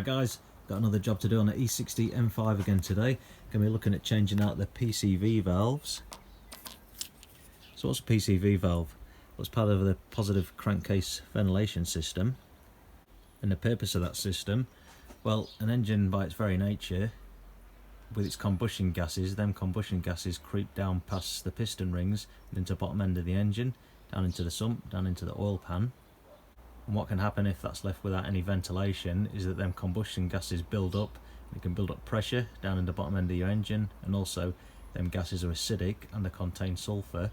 Right guys, got another job to do on the E60 M5 again today. Going to be looking at changing out the PCV valves. So what's a PCV valve? Well, it's part of the positive crankcase ventilation system. And the purpose of that system, well, an engine by its very nature, with its combustion gases, them combustion gases creep down past the piston rings and into the bottom end of the engine, down into the sump, down into the oil pan. And what can happen if that's left without any ventilation is that them combustion gases build up. It can build up pressure down in the bottom end of your engine, and also them gases are acidic and they contain sulphur,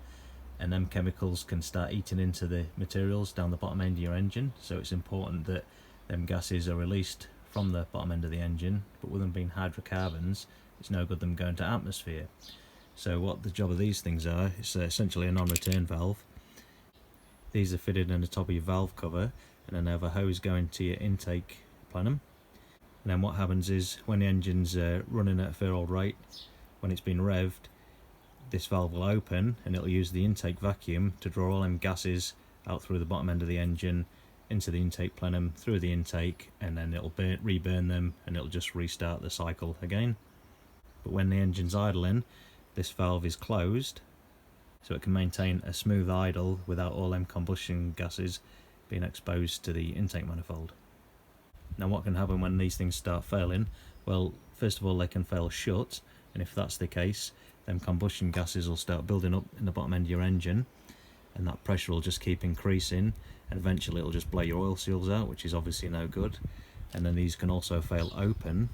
and them chemicals can start eating into the materials down the bottom end of your engine. So it's important that them gases are released from the bottom end of the engine, but with them being hydrocarbons, it's no good them going to atmosphere. So what the job of these things are, it's essentially a non-return valve. These are fitted in the top of your valve cover, and then they have a hose going to your intake plenum. And then what happens is, when the engine's running at a fair old rate, when it's been revved, this valve will open and it'll use the intake vacuum to draw all them gases out through the bottom end of the engine, into the intake plenum, through the intake, and then it'll reburn them and it'll just restart the cycle again. But when the engine's idling, this valve is closed, so it can maintain a smooth idle without all them combustion gases being exposed to the intake manifold. Now what can happen when these things start failing? Well, first of all, they can fail shut, and if that's the case, then combustion gases will start building up in the bottom end of your engine, and that pressure will just keep increasing, and eventually it'll just blow your oil seals out, which is obviously no good. And then these can also fail open,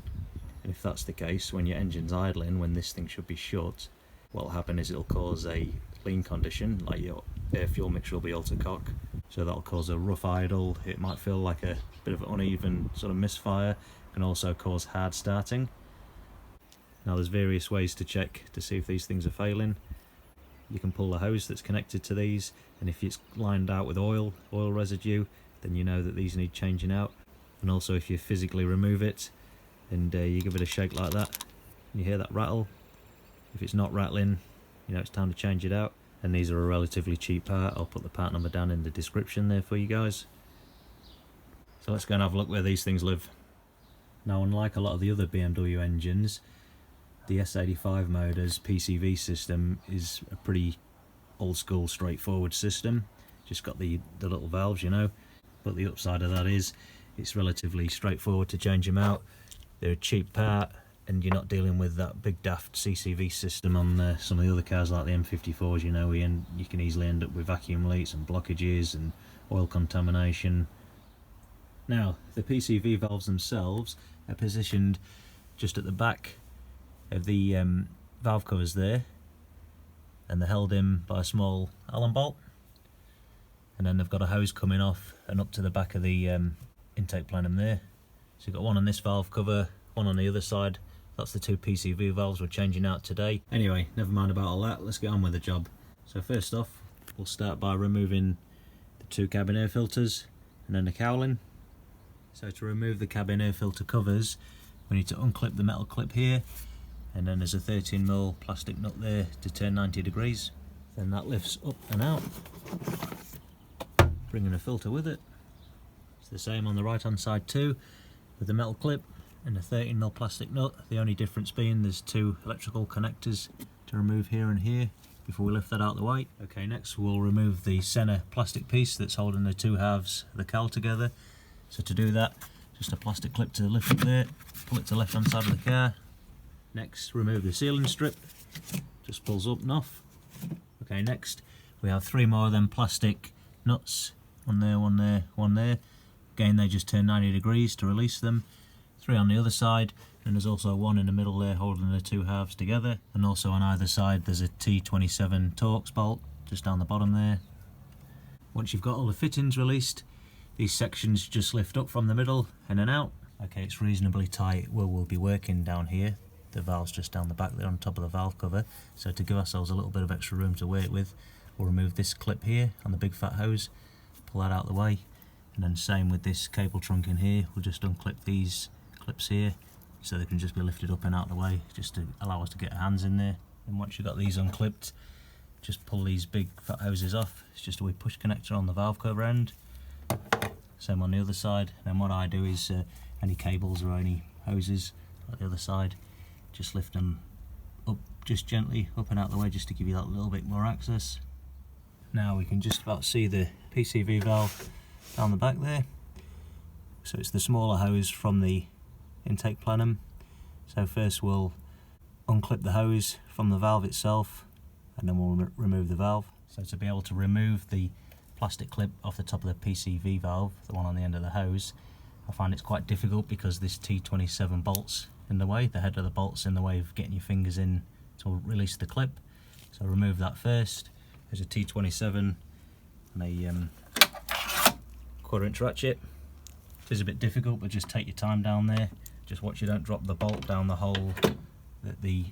and if that's the case, when your engine's idling, when this thing should be shut, what will happen is it'll cause a lean condition, like your air fuel mixture will be all to cock, so that'll cause a rough idle. It might feel like a bit of an uneven sort of misfire, can also cause hard starting. Now there's various ways to check to see if these things are failing. You can pull the hose that's connected to these, and if it's lined out with oil residue, then you know that these need changing out. And also if you physically remove it and you give it a shake like that, and you hear that rattle, if it's not rattling, you know it's time to change it out. And these are a relatively cheap part. I'll put the part number down in the description there for you guys. So let's go and have a look where these things live. Now, unlike a lot of the other BMW engines, the S85 motor's PCV system is a pretty old school, straightforward system. Just got the little valves, you know. But the upside of that is it's relatively straightforward to change them out. They're a cheap part, and you're not dealing with that big daft CCV system on some of the other cars like the M54s, you know, where you can easily end up with vacuum leaks and blockages and oil contamination. Now, the PCV valves themselves are positioned just at the back of the valve covers there, and they're held in by a small Allen bolt, and then they've got a hose coming off and up to the back of the intake plenum there. So you've got one on this valve cover, one on the other side. That's the two PCV valves we're changing out today. Anyway, never mind about all that, let's get on with the job. So first off, we'll start by removing the two cabin air filters and then the cowling. So to remove the cabin air filter covers, we need to unclip the metal clip here, and then there's a 13mm plastic nut there to turn 90 degrees. Then that lifts up and out, bringing a filter with it. It's the same on the right hand side too, with the metal clip and the 13mm plastic nut, the only difference being there's two electrical connectors to remove here and here before we lift that out of the way. Okay, next we'll remove the centre plastic piece that's holding the two halves of the cowl together. So to do that, just a plastic clip to lift up there, pull it to the left hand side of the car. Next, remove the sealing strip, just pulls up and off. Okay, next we have three more of them plastic nuts, one there, one there, one there. Again, they just turn 90 degrees to release them. Three on the other side, and there's also one in the middle there holding the two halves together, and also on either side there's a T27 Torx bolt just down the bottom there. Once you've got all the fittings released, these sections just lift up from the middle and then out. Okay, it's reasonably tight where we'll be working down here. The valve's just down the back there on top of the valve cover, so to give ourselves a little bit of extra room to work with, we'll remove this clip here on the big fat hose, pull that out of the way, and then same with this cable trunk in here. We'll just unclip these clips here so they can just be lifted up and out of the way, just to allow us to get our hands in there. And once you've got these unclipped, just pull these big fat hoses off. It's just a wee push connector on the valve cover end, same on the other side. And then what I do is any cables or any hoses at the other side. Just lift them up just gently, up and out the way, just to give you that little bit more access. Now we can just about see the PCV valve down the back there. So it's the smaller hose from the intake plenum. So first we'll unclip the hose from the valve itself, and then we'll remove the valve. So to be able to remove the plastic clip off the top of the PCV valve, the one on the end of the hose, I find it's quite difficult because this T27 bolt's in the way, the head of the bolt's in the way of getting your fingers in to release the clip. So remove that first. There's a T27 and a 1/4 inch ratchet. It is a bit difficult, but just take your time down there. Just watch you don't drop the bolt down the hole that the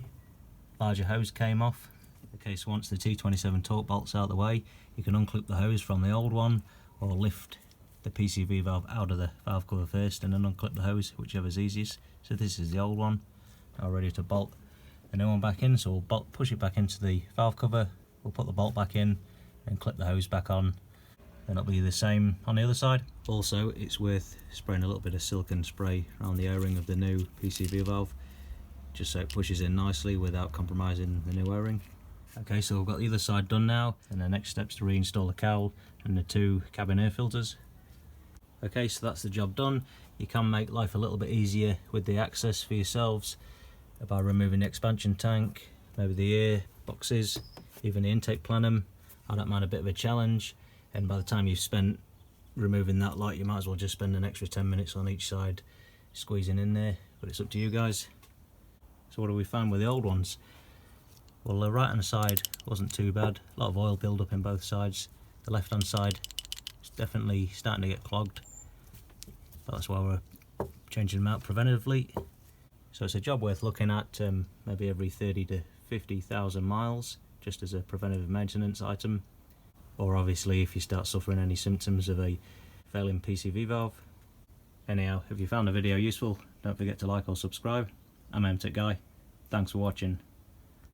larger hose came off. Okay, so once the T27 torque bolt's out of the way, you can unclip the hose from the old one, or lift the PCV valve out of the valve cover first and then unclip the hose, whichever's easiest. So this is the old one, now ready to bolt the new one back in. So we'll push it back into the valve cover, we'll put the bolt back in and clip the hose back on. Then it'll be the same on the other side. Also, it's worth spraying a little bit of silicone spray around the O-ring of the new PCV valve, just so it pushes in nicely without compromising the new O-ring. Okay, so we've got the other side done now, and the next step's to reinstall the cowl and the 2 cabin air filters. Okay, so that's the job done. You can make life a little bit easier with the access for yourselves by removing the expansion tank, maybe the air boxes, even the intake plenum. I don't mind a bit of a challenge, and by the time you've spent removing that lot, you might as well just spend an extra 10 minutes on each side squeezing in there, but it's up to you guys. So what do we find with the old ones? Well, the right hand side wasn't too bad, a lot of oil build up in both sides. The left hand side is definitely starting to get clogged, but that's why we're changing them out preventatively. So it's a job worth looking at maybe every 30 to 50,000 miles, just as a preventative maintenance item. Or obviously if you start suffering any symptoms of a failing PCV valve. Anyhow, if you found the video useful, don't forget to like or subscribe. I'm MTech Guy. Thanks for watching.